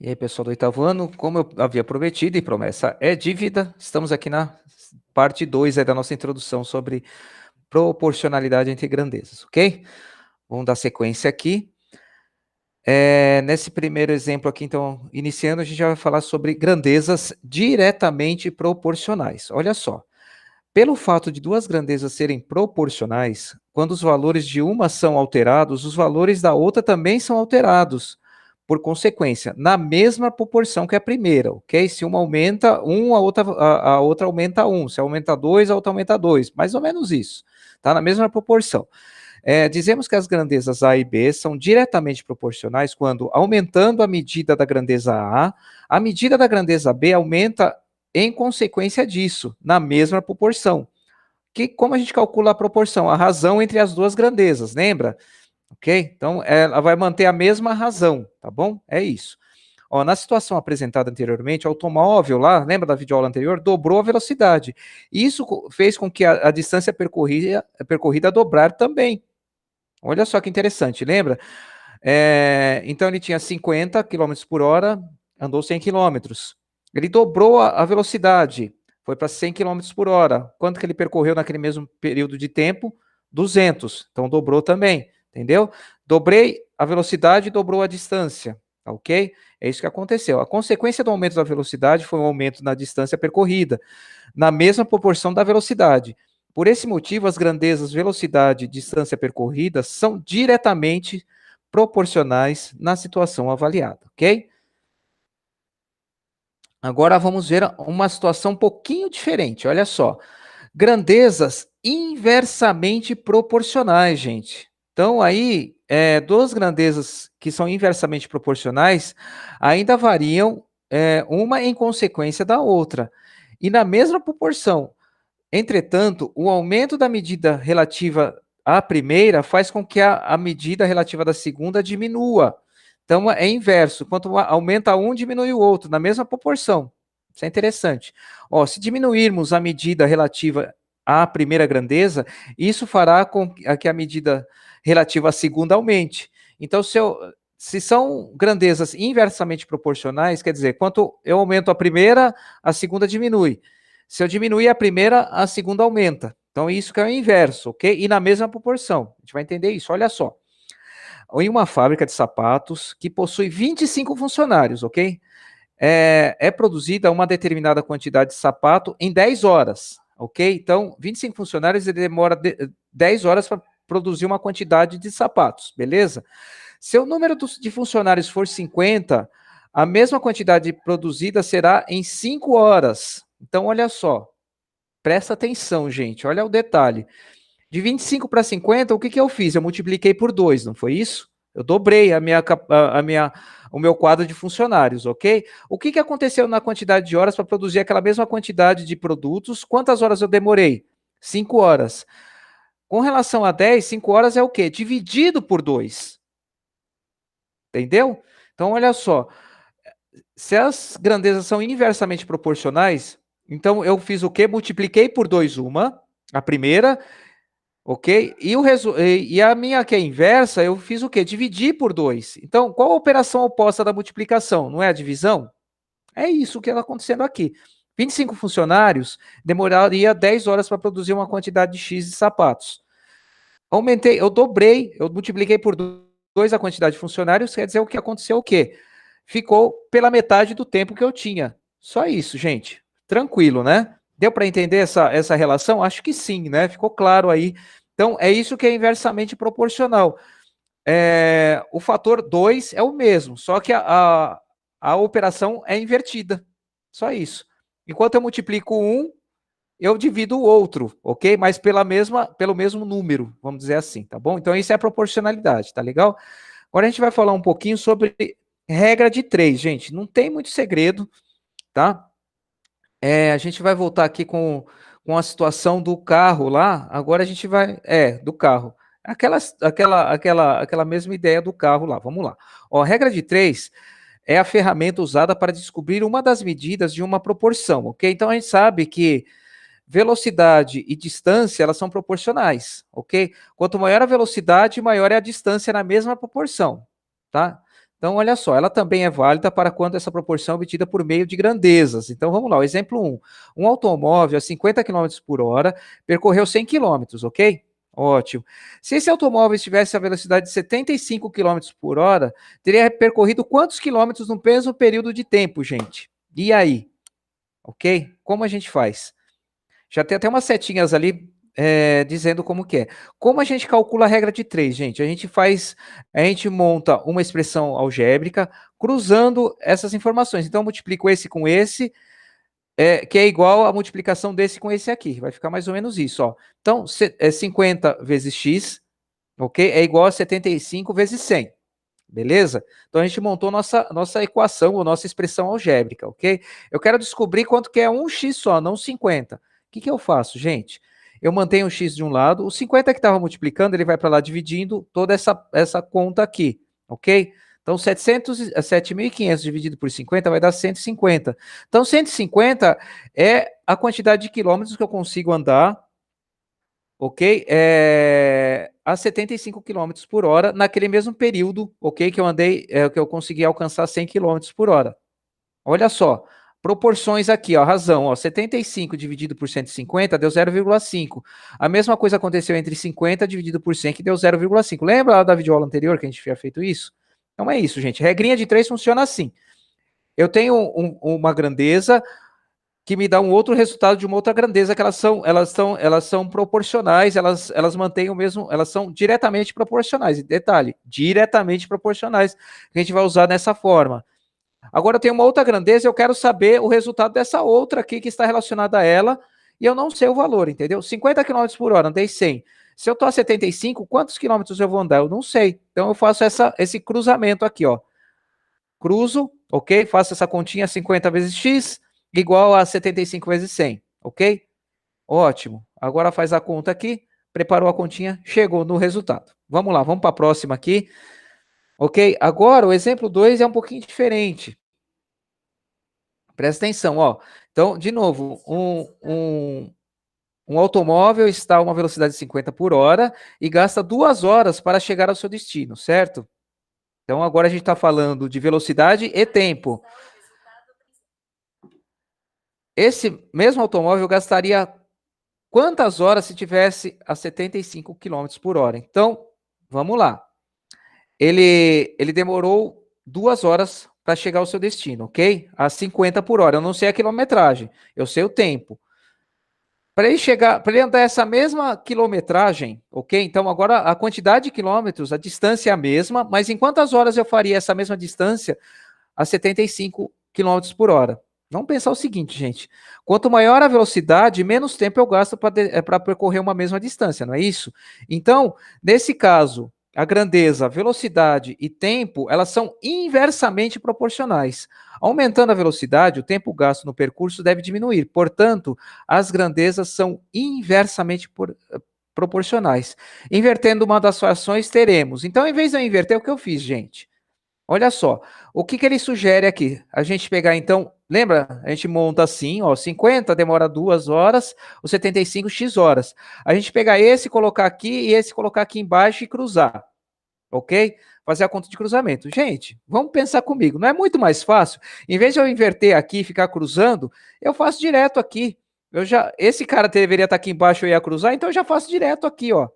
E aí, pessoal do oitavo ano, como eu havia prometido e promessa é dívida, estamos aqui na parte 2 da nossa introdução sobre proporcionalidade entre grandezas, ok? Vamos dar sequência aqui. Nesse primeiro exemplo aqui, então, iniciando, a gente já vai falar sobre grandezas diretamente proporcionais. Olha só, pelo fato de duas grandezas serem proporcionais, quando os valores de uma são alterados, os valores da outra também são alterados. Por consequência, na mesma proporção que a primeira, ok? Se uma aumenta 1, a outra aumenta 1. Se aumenta 2, a outra aumenta 2. Mais ou menos isso. Tá na mesma proporção. Dizemos que as grandezas A e B são diretamente proporcionais quando, aumentando a medida da grandeza a medida da grandeza B aumenta em consequência disso, na mesma proporção. Como a gente calcula a proporção? A razão entre as duas grandezas, lembra? Ok? Então, ela vai manter a mesma razão, tá bom? É isso. Ó, na situação apresentada anteriormente, o automóvel lá, lembra da videoaula anterior? Dobrou a velocidade. Isso fez com que a distância percorrida dobrar também. Olha só que interessante, lembra? Então, ele tinha 50 km por hora, andou 100 km. Ele dobrou a velocidade, foi para 100 km por hora. Quanto que ele percorreu naquele mesmo período de tempo? 200. Então, dobrou também, entendeu? Dobrei a velocidade, dobrou a distância, ok? É isso que aconteceu. A consequência do aumento da velocidade foi um aumento na distância percorrida, na mesma proporção da velocidade. Por esse motivo, as grandezas velocidade e distância percorrida são diretamente proporcionais na situação avaliada, ok? Agora vamos ver uma situação um pouquinho diferente, olha só. Grandezas inversamente proporcionais, gente. Então, aí, duas grandezas que são inversamente proporcionais ainda variam uma em consequência da outra, e na mesma proporção. Entretanto, o aumento da medida relativa à primeira faz com que a medida relativa da segunda diminua. Então, é inverso. Quanto aumenta um, diminui o outro, na mesma proporção. Isso é interessante. Ó, se diminuirmos a medida relativa à primeira grandeza, isso fará com que a medida relativa à segunda aumente. Então, se são grandezas inversamente proporcionais, quer dizer, quanto eu aumento a primeira, a segunda diminui. Se eu diminuir a primeira, a segunda aumenta. Então, isso que é o inverso, ok? E na mesma proporção. A gente vai entender isso, olha só. Em uma fábrica de sapatos que possui 25 funcionários, ok? É produzida uma determinada quantidade de sapato em 10 horas, ok? Então, 25 funcionários, ele demora 10 horas para produzir uma quantidade de sapatos, beleza? Se o número de funcionários for 50, a mesma quantidade produzida será em 5 horas. Então, olha só, presta atenção, gente, olha o detalhe. De 25 para 50, o que eu fiz? Eu multipliquei por 2, não foi isso? Eu dobrei o meu quadro de funcionários, ok? O que aconteceu na quantidade de horas para produzir aquela mesma quantidade de produtos? Quantas horas eu demorei? 5 horas. Com relação a 10, 5 horas é o quê? Dividido por 2. Entendeu? Então, olha só. Se as grandezas são inversamente proporcionais, então eu fiz o quê? Multipliquei por 2 a primeira, ok? E a minha que é inversa, eu fiz o quê? Dividi por 2. Então, qual a operação oposta da multiplicação? Não é a divisão? É isso que está acontecendo aqui. 25 funcionários demoraria 10 horas para produzir uma quantidade de X de sapatos. Eu dobrei, eu multipliquei por 2 a quantidade de funcionários, quer dizer, o que aconteceu o quê? Ficou pela metade do tempo que eu tinha. Só isso, gente. Tranquilo, né? Deu para entender essa relação? Acho que sim, né? Ficou claro aí. Então, é isso que é inversamente proporcional. O fator 2 é o mesmo, só que a operação é invertida. Só isso. Enquanto eu multiplico um, eu divido o outro, ok? Mas pelo mesmo número, vamos dizer assim, tá bom? Então, isso é a proporcionalidade, tá legal? Agora a gente vai falar um pouquinho sobre regra de 3, gente. Não tem muito segredo, tá? A gente vai voltar aqui com a situação do carro lá. Agora a gente vai. Do carro. Aquela mesma ideia do carro lá. Vamos lá. Ó, a regra de 3 é a ferramenta usada para descobrir uma das medidas de uma proporção, ok? Então a gente sabe que velocidade e distância, elas são proporcionais, ok? Quanto maior a velocidade, maior é a distância na mesma proporção, tá? Então, olha só, ela também é válida para quando essa proporção é obtida por meio de grandezas. Então, vamos lá, o exemplo 1. Um automóvel a 50 km por hora percorreu 100 km, ok? Ótimo. Se esse automóvel estivesse a velocidade de 75 km por hora, teria percorrido quantos quilômetros no mesmo período de tempo, gente? E aí? Ok? Como a gente faz? Já tem até umas setinhas ali dizendo como que é. Como a gente calcula a regra de 3, gente? A gente monta uma expressão algébrica cruzando essas informações. Então, eu multiplico esse com esse, que é igual a multiplicação desse com esse aqui. Vai ficar mais ou menos isso, ó. Então, 50 vezes x, ok? É igual a 75 vezes 100. Beleza? Então a gente montou nossa equação, ou nossa expressão algébrica, ok? Eu quero descobrir quanto que é um x só, não 50. O que eu faço, gente? Eu mantenho o x de um lado, o 50 que estava multiplicando, ele vai para lá dividindo toda essa conta aqui, ok? Então 7.500 dividido por 50 vai dar 150. Então 150 é a quantidade de quilômetros que eu consigo andar, ok? A 75 km por hora naquele mesmo período, ok? Que eu andei, que eu consegui alcançar 100 km por hora. Olha só, proporções aqui, ó, razão, ó, 75 dividido por 150 deu 0,5. A mesma coisa aconteceu entre 50 dividido por 100, que deu 0,5. Lembra lá da videoaula anterior que a gente tinha feito isso? Então é isso, gente. Regrinha de 3 funciona assim. Eu tenho uma grandeza que me dá um outro resultado de uma outra grandeza, que elas são proporcionais, elas mantêm o mesmo, elas são diretamente proporcionais. E detalhe, diretamente proporcionais, que a gente vai usar dessa forma. Agora eu tenho uma outra grandeza, eu quero saber o resultado dessa outra aqui que está relacionada a ela, e eu não sei o valor, entendeu? 50 km por hora, andei 100. Se eu estou a 75, quantos quilômetros eu vou andar? Eu não sei. Então eu faço esse cruzamento aqui, ó. Cruzo, ok? Faço essa continha 50 vezes x igual a 75 vezes 100, ok? Ótimo. Agora faz a conta aqui, preparou a continha, chegou no resultado. Vamos lá, vamos para a próxima aqui. Ok? Agora o exemplo 2 é um pouquinho diferente. Presta atenção, ó. Então, de novo, um automóvel está a uma velocidade de 50 por hora e gasta 2 horas para chegar ao seu destino, certo? Então, agora a gente está falando de velocidade e tempo. Esse mesmo automóvel gastaria quantas horas se tivesse a 75 km por hora? Então, vamos lá. Ele demorou 2 horas para chegar ao seu destino, ok? A 50 por hora. Eu não sei a quilometragem, eu sei o tempo. Para ele chegar, para ele andar essa mesma quilometragem, ok? Então agora a quantidade de quilômetros, a distância é a mesma, mas em quantas horas eu faria essa mesma distância a 75 km por hora? Vamos pensar o seguinte, gente. Quanto maior a velocidade, menos tempo eu gasto para percorrer uma mesma distância, não é isso? Então, nesse caso, a grandeza, velocidade e tempo, elas são inversamente proporcionais. Aumentando a velocidade, o tempo gasto no percurso deve diminuir. Portanto, as grandezas são inversamente proporcionais. Invertendo uma das frações, teremos. Então, em vez de eu inverter, o que eu fiz, gente? Olha só, o que ele sugere aqui? A gente pegar, então, lembra? A gente monta assim, ó, 50 demora 2 horas, o 75 x horas. A gente pegar esse, colocar aqui e esse colocar aqui embaixo e cruzar, ok? Fazer a conta de cruzamento. Gente, vamos pensar comigo, não é muito mais fácil? Em vez de eu inverter aqui e ficar cruzando, eu faço direto aqui. Esse cara deveria estar aqui embaixo, eu ia cruzar, então eu já faço direto aqui, ó.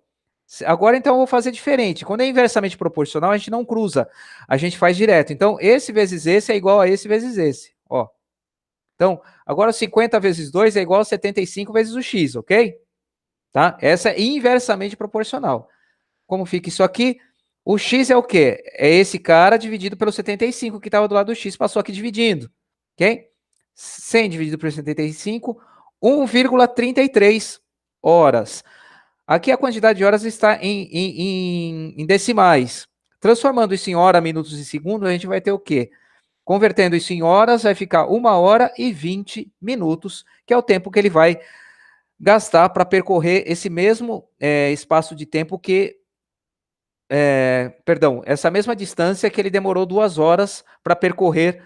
Agora, então, eu vou fazer diferente. Quando é inversamente proporcional, a gente não cruza. A gente faz direto. Então, esse vezes esse é igual a esse vezes esse. Ó. Então, agora 50 vezes 2 é igual a 75 vezes o x, ok? Tá? Essa é inversamente proporcional. Como fica isso aqui? O x é o quê? É esse cara dividido pelo 75 que estava do lado do x, passou aqui dividindo. Ok? 100 dividido por 75, 1,33 horas. Aqui a quantidade de horas está em decimais. Transformando isso em hora, minutos e segundos, a gente vai ter o quê? Convertendo isso em horas, vai ficar 1 hora e 20 minutos, que é o tempo que ele vai gastar para percorrer esse mesmo espaço de tempo perdão, essa mesma distância que ele demorou 2 horas para percorrer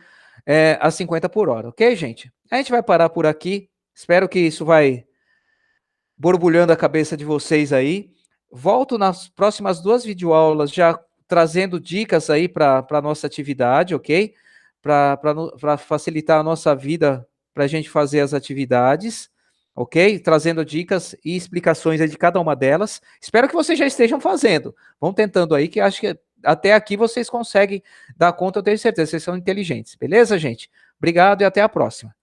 a 50 por hora, ok, gente? A gente vai parar por aqui. Espero que isso vai borbulhando a cabeça de vocês aí. Volto nas próximas 2 videoaulas já trazendo dicas aí para a nossa atividade, ok? Para facilitar a nossa vida, para a gente fazer as atividades, ok? Trazendo dicas e explicações aí de cada uma delas. Espero que vocês já estejam fazendo. Vão tentando aí, que acho que até aqui vocês conseguem dar conta, eu tenho certeza, vocês são inteligentes. Beleza, gente? Obrigado e até a próxima.